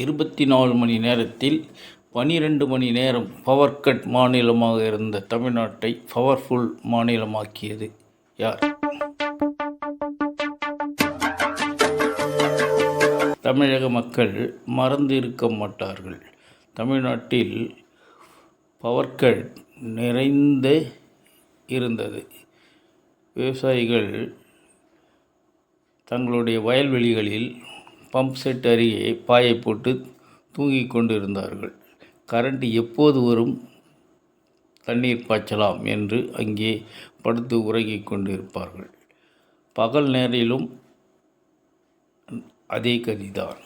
24 மணி நேரத்தில் 12 மணி நேரம் power cut மாநிலமாக இருந்த தமிழ்நாட்டை பவர்ஃபுல் மாநிலமாக்கியது யார்? தமிழக மக்கள் மறந்து இருக்க மாட்டார்கள். தமிழ்நாட்டில் பவர் கட் நிறைந்து இருந்தது. விவசாயிகள் தங்களுடைய வயல்வெளிகளில் பம்ப் செட் அருகே பாயை போட்டு தூங்கிக் கொண்டிருந்தார்கள். கரண்ட் எப்போது வரும், தண்ணீர் பாய்ச்சலாம் என்று அங்கே படுத்து உறங்கிக் கொண்டிருப்பார்கள். பகல் நேரிலும் அதே கதிதான்.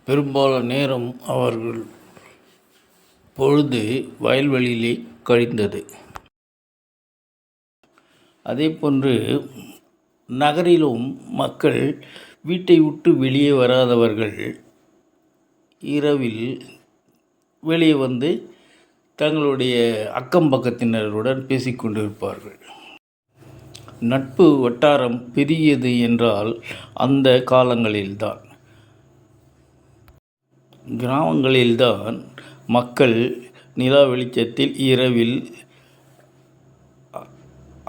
பெரும்பாலான நேரம் அவர்கள் பொழுது வயல்வெளியிலே கழிந்தது. அதேபோன்று நகரிலும் மக்கள் வீட்டை விட்டு வெளியே வராதவர்கள் இரவில் வெளியே வந்து தங்களுடைய அக்கம் பக்கத்தினருடன் பேசிக்கொண்டிருப்பார்கள். நட்பு வட்டாரம் பெரியது என்றால் அந்த காலங்களில்தான். கிராமங்களில்தான் மக்கள் நிலா வெளிச்சத்தில் இரவில்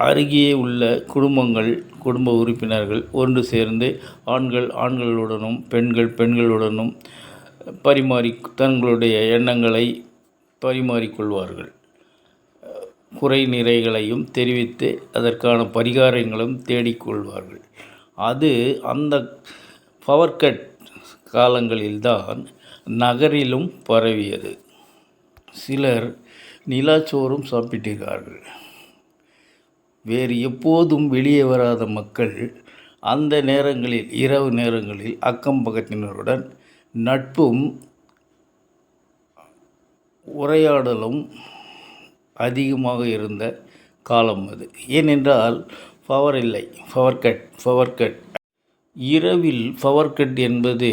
அருகே உள்ள குடும்ப உறுப்பினர்கள் ஒன்று சேர்ந்து ஆண்கள் ஆண்களுடனும் பெண்கள் பெண்களுடனும் தங்களுடைய எண்ணங்களை பரிமாறிக்கொள்வார்கள். குறை நிறைகளையும் தெரிவித்து அதற்கான பரிகாரங்களும் தேடிக்கொள்வார்கள். அது அந்த பவர் கட் காலங்களில்தான் நகரிலும் பரவியது. சிலர் நிலாச்சோறும் சாப்பிட்டிருக்கிறார்கள். வேறு எப்போதும் வெளியே வராத மக்கள் அந்த நேரங்களில், இரவு நேரங்களில் அக்கம் பக்கத்தினருடன் நட்பும் உரையாடலும் அதிகமாக இருந்த காலம் அது. ஏனென்றால் பவர் இல்லை, பவர் கட். இரவில் பவர் கட் என்பது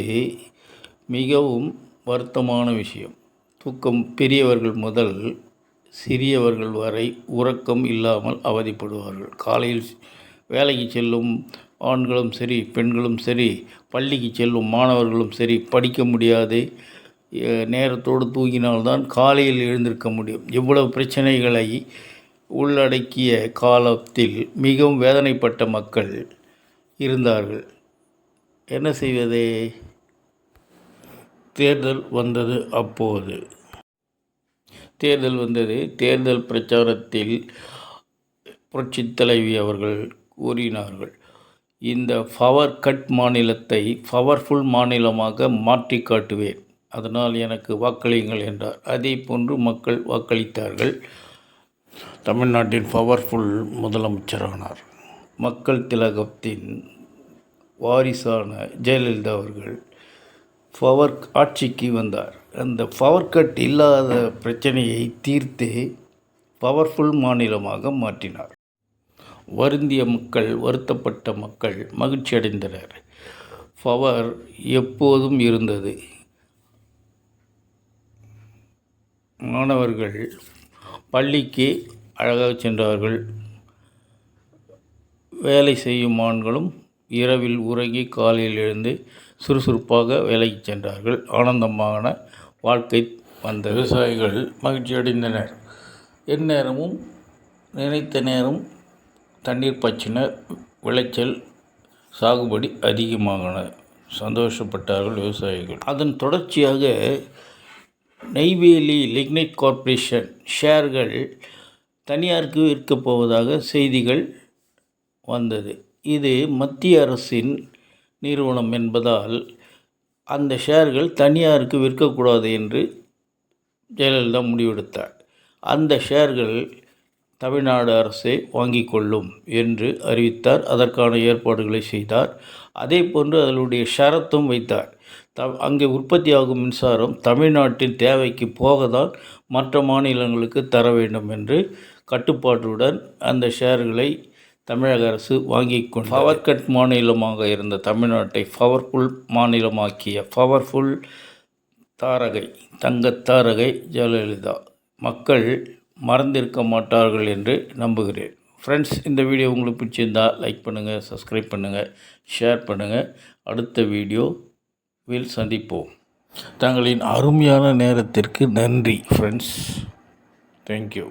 மிகவும் வருத்தமான விஷயம். தூக்கம் பெரியவர்கள் முதல் சிறியவர்கள் வரை உறக்கம் இல்லாமல் அவதிப்படுவார்கள். காலையில் வேலைக்கு செல்லும் ஆண்களும் சரி, பெண்களும் சரி, பள்ளிக்கு செல்லும் மாணவர்களும் சரி, படிக்க முடியாது, நேரத்தோடு தூங்கினால்தான் காலையில் எழுந்திருக்க முடியும். இவ்வளவு பிரச்சனைகளை உள்ளடக்கிய காலத்தில் மிகவும் வேதனைப்பட்ட மக்கள் இருந்தார்கள். என்ன செய்வது? தேர்தல் வந்தது. அப்போது தேர்தல் பிரச்சாரத்தில் புரட்சித் தலைவி அவர்கள் கூறினார்கள், இந்த பவர் கட் மாநிலத்தை பவர்ஃபுல் மாநிலமாக மாற்றி காட்டுவேன், அதனால் எனக்கு வாக்களியுங்கள் என்றார். அதே போன்று மக்கள் வாக்களித்தார்கள். தமிழ்நாட்டின் பவர்ஃபுல் முதலமைச்சரானார். மக்கள் திலகத்தின் வாரிசான ஜெயலலிதா அவர்கள் பவர் ஆட்சிக்கு வந்தார். அந்த பவர் கட் இல்லாத பிரச்சனையை தீர்த்து பவர்ஃபுல் மாநிலமாக மாற்றினார். வருந்திய மக்கள், வருத்தப்பட்ட மக்கள் மகிழ்ச்சி அடைந்தனர். பவர் எப்போதும் இருந்தது. மாணவர்கள் பள்ளிக்கு அழகாக சென்றார்கள். வேலை செய்யும் ஆண்களும் இரவில் உறங்கி காலையில் எழுந்து சுறுசுறுப்பாக வேலைக்கு சென்றார்கள். ஆனந்தமான வாழ்க்கை வந்த விவசாயிகள் மகிழ்ச்சி அடைந்தனர். எந்நேரமும் நினைத்த நேரம் தண்ணீர் பாய்ச்சினர். விளைச்சல் சாகுபடி அதிகமான சந்தோஷப்பட்டார்கள் விவசாயிகள். அதன் தொடர்ச்சியாக நெய்வேலி லிக்னைட் கார்ப்பரேஷன் ஷேர்கள் தனியாருக்கு விற்கப் போவதாக செய்திகள் வந்தது. இது மத்திய அரசின் நிறுவனம் என்பதால் அந்த ஷேர்கள் தனியாருக்கு விற்கக்கூடாது என்று ஜெயலலிதா முடிவெடுத்தார். அந்த ஷேர்கள் தமிழ்நாடு அரசே வாங்கி கொள்ளும் என்று அறிவித்தார். அதற்கான ஏற்பாடுகளை செய்தார். அதே போன்று அதனுடைய ஷரத்தும் வைத்தார். அங்கே உற்பத்தியாகும் மின்சாரம் தமிழ்நாட்டின் தேவைக்கு போகதான் மற்ற மாநிலங்களுக்கு தர வேண்டும் என்று கட்டுப்பாட்டுடன் அந்த ஷேர்களை தமிழக அரசு வாங்கி கொண்டு பவர் கட் மாநிலமாக இருந்த தமிழ்நாட்டை பவர்ஃபுல் மாநிலமாக்கிய பவர்ஃபுல் தாரகை, தங்கத்தாரகை ஜெயலலிதா. மக்கள் மறந்திருக்க மாட்டார்கள் என்று நம்புகிறேன். ஃப்ரெண்ட்ஸ், இந்த வீடியோ உங்களுக்கு பிடிச்சிருந்தால் லைக் பண்ணுங்கள், சப்ஸ்கிரைப் பண்ணுங்கள், ஷேர் பண்ணுங்கள். அடுத்த வீடியோவில் சந்திப்போம். தங்களின் அருமையான நேரத்திற்கு நன்றி ஃப்ரெண்ட்ஸ். தேங்க்யூ.